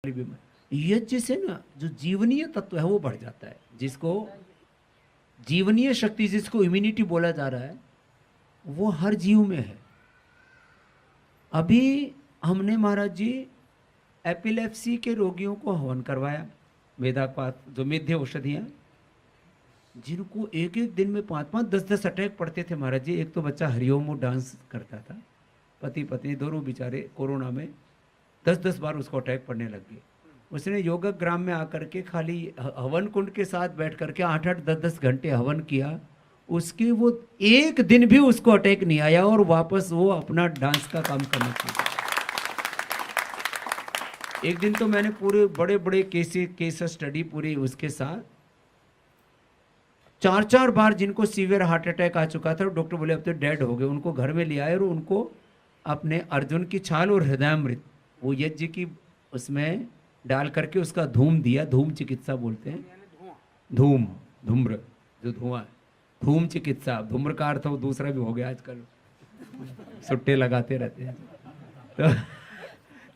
यज्ञ से ना जो जीवनीय तत्व है वो बढ़ जाता है, जिसको जीवनीय शक्ति, जिसको इम्यूनिटी बोला जा रहा है, वो हर जीव में है। अभी हमने महाराज जी एपिलेप्सी के रोगियों को हवन करवाया, वेदापात जो मेध्य औषधियाँ, जिनको एक एक दिन में 5-5, 10-10 अटैक पड़ते थे महाराज जी। एक तो बच्चा हरिओम डांस करता था, पति पत्नी दोनों बेचारे कोरोना में 10-10 बार उसको अटैक पड़ने लग गए। उसने योगग्राम में आकर के खाली हवन कुंड के साथ बैठ करके 8-8, 10-10 घंटे हवन किया, उसके वो एक दिन भी उसको अटैक नहीं आया और वापस वो अपना डांस का काम करना चाहिए। एक दिन तो मैंने पूरे बड़े बड़े केस स्टडी पूरी उसके साथ 4-4 बार जिनको सीवियर हार्ट अटैक आ चुका था, डॉक्टर बोले अब तो डेड हो गए, उनको घर में ले आए और उनको अपने अर्जुन की छाल और हृदयामृत वो यज्ञ की उसमें डाल करके उसका धूम दिया। धूम चिकित्सा बोलते हैं, धूम, धूम्र जो धुआं, धूम चिकित्सा। धूम्र का अर्थ वो दूसरा भी हो गया आजकल, सुट्टे लगाते रहते हैं।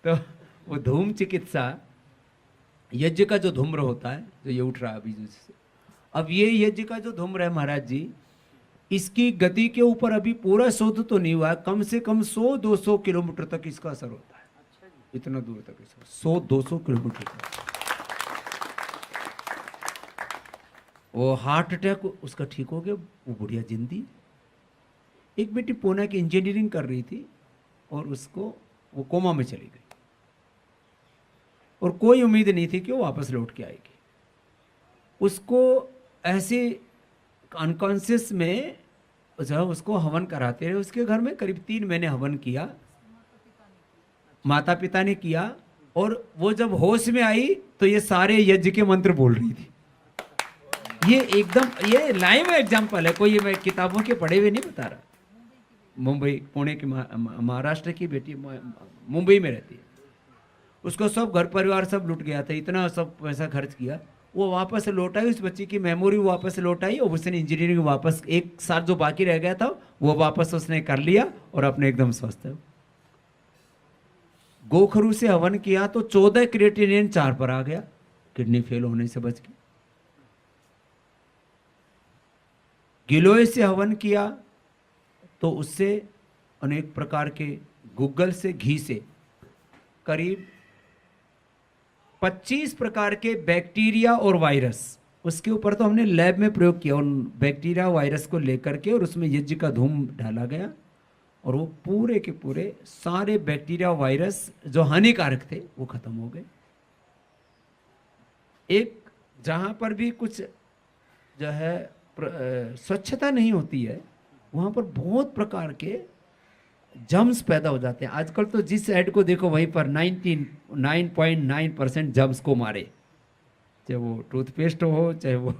तो वो धूम चिकित्सा, यज्ञ का जो धूम्र होता है, जो ये उठ रहा है अभी जिससे, अब ये यज्ञ का जो धूम्र है महाराज जी, इसकी गति के ऊपर अभी पूरा शोध तो नहीं हुआ, कम से कम 100-200 किलोमीटर तक इसका असर होता है। इतना दूर तक इसका 100-200 किलोमीटर तक। वो हार्ट अटैक उसका ठीक हो गया, वो बुढ़िया जिंदी। एक बेटी पुणे की इंजीनियरिंग कर रही थी और उसको वो कोमा में चली गई और कोई उम्मीद नहीं थी कि वो वापस लौट के आएगी। उसको ऐसे अनकॉन्शियस में जब उसको हवन कराते रहे, उसके घर में करीब 3 महीने हवन किया, माता पिता ने किया, और वो जब होश में आई तो ये सारे यज्ञ के मंत्र बोल रही थी। ये एकदम ये लाइव एग्जांपल है, कोई मैं किताबों के पढ़े हुए नहीं बता रहा। मुंबई, पुणे की महाराष्ट्र की बेटी मुंबई में रहती है, उसको सब घर परिवार सब लुट गया था, इतना सब पैसा खर्च किया, वो वापस लौट आई, उस बच्ची की मेमोरी वापस लौट आई और उसने इंजीनियरिंग वापस 1 साल जो बाकी रह गया था वो वापस उसने कर लिया और अपने एकदम स्वस्थ है। गोखरू से हवन किया तो 14 क्रिएटिनिन 4 पर आ गया, किडनी फेल होने से बच गई। गिलोय से हवन किया तो उससे अनेक प्रकार के गूगल से घी से करीब 25 प्रकार के बैक्टीरिया और वायरस, उसके ऊपर तो हमने लैब में प्रयोग किया, उन बैक्टीरिया वायरस को लेकर के, और उसमें यज्ञ का धूम डाला गया और वो पूरे के पूरे सारे बैक्टीरिया वायरस जो हानिकारक थे वो खत्म हो गए। एक जहां पर भी कुछ जो है स्वच्छता नहीं होती है, वहां पर बहुत प्रकार के जम्स पैदा हो जाते हैं। आजकल तो जिस ऐड को देखो वहीं पर 99.9% जम्स को मारे, चाहे वो टूथपेस्ट हो, चाहे वो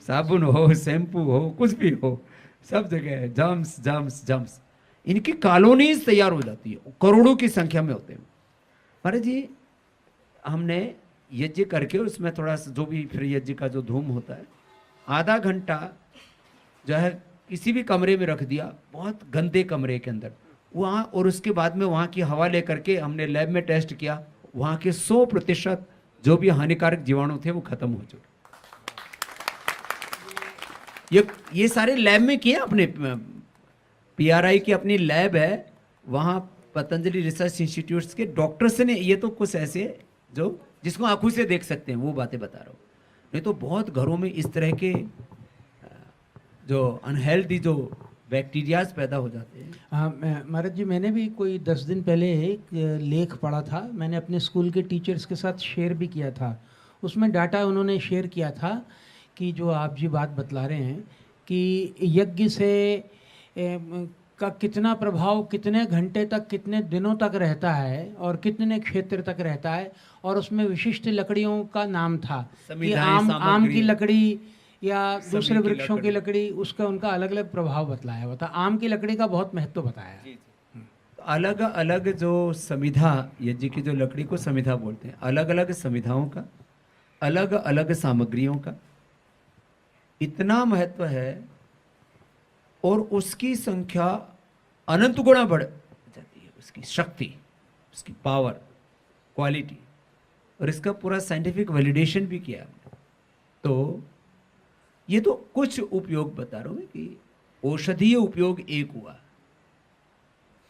साबुन हो, शैम्पू हो, कुछ भी हो, सब जगह जम्स जम्स जम्स। इनकी कॉलोनीज तैयार हो जाती है, करोड़ों की संख्या में होते हैं। अरे जी, हमने यज्ञ करके उसमें थोड़ा सा जो भी फिर यज्ञ का जो धूम होता है, आधा घंटा जो है किसी भी कमरे में रख दिया, बहुत गंदे कमरे के अंदर वहाँ, और उसके बाद में वहाँ की हवा लेकर के हमने लैब में टेस्ट किया, वहाँ के 100% जो भी हानिकारक जीवाणु थे वो खत्म हो चुके। ये सारे लैब में किए, अपने PRI की अपनी लैब है, वहाँ पतंजलि रिसर्च इंस्टीट्यूट्स के डॉक्टर्स ने, ये तो कुछ ऐसे जो जिसको आंखों से देख सकते हैं वो बातें बता रहा हूँ, नहीं तो बहुत घरों में इस तरह के जो अनहेल्दी जो बैक्टीरियाज पैदा हो जाते हैं। हाँ महाराज जी, मैंने भी कोई 10 दिन पहले एक लेख पढ़ा था, मैंने अपने स्कूल के टीचर्स के साथ शेयर भी किया था। उसमें डाटा उन्होंने शेयर किया था कि जो आप जी बात बतला रहे हैं कि यज्ञ से का कितना प्रभाव कितने घंटे तक, कितने दिनों तक रहता है और कितने क्षेत्र तक रहता है, और उसमें विशिष्ट लकड़ियों का नाम था कि आम की लकड़ी या दूसरे वृक्षों की लकड़ी, उसका उनका अलग अलग प्रभाव बतलाया हुआ था। आम की लकड़ी का बहुत महत्व बताया। तो अलग अलग जो समिधा, यज्ञ की जो लकड़ी को समिधा बोलते हैं, अलग अलग समिधाओं का, अलग अलग सामग्रियों का इतना महत्व है, और उसकी संख्या अनंत गुना बढ़ जाती है, उसकी शक्ति, उसकी पावर, क्वालिटी और इसका पूरा साइंटिफिक वैलिडेशन भी किया हमने। तो ये तो कुछ उपयोग बता रहा हूँ मैं कि औषधीय उपयोग एक हुआ,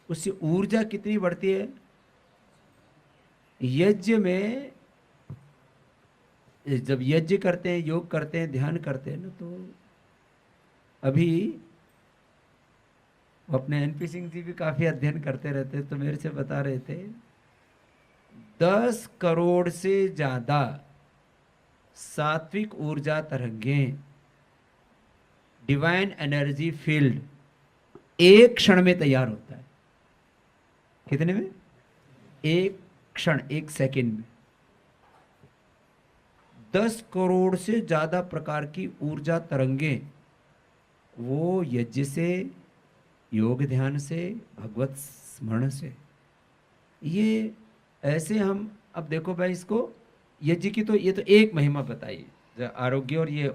उससे ऊर्जा कितनी बढ़ती है। यज्ञ में जब यज्ञ करते हैं, योग करते हैं, ध्यान करते हैं ना, तो अभी अपने एनपी सिंह जी भी काफी अध्ययन करते रहते, तो मेरे से बता रहे थे 10 करोड़ से ज्यादा सात्विक ऊर्जा तरंगें, डिवाइन एनर्जी फील्ड एक क्षण में तैयार होता है। कितने में? एक क्षण, एक सेकंड में 10 करोड़ से ज्यादा प्रकार की ऊर्जा तरंगें, वो यज्ञ से, योग ध्यान से, भगवत स्मरण से, ये ऐसे हम अब देखो भाई, इसको यज्ञ की तो ये तो एक महिमा बताई, आरोग्य और ये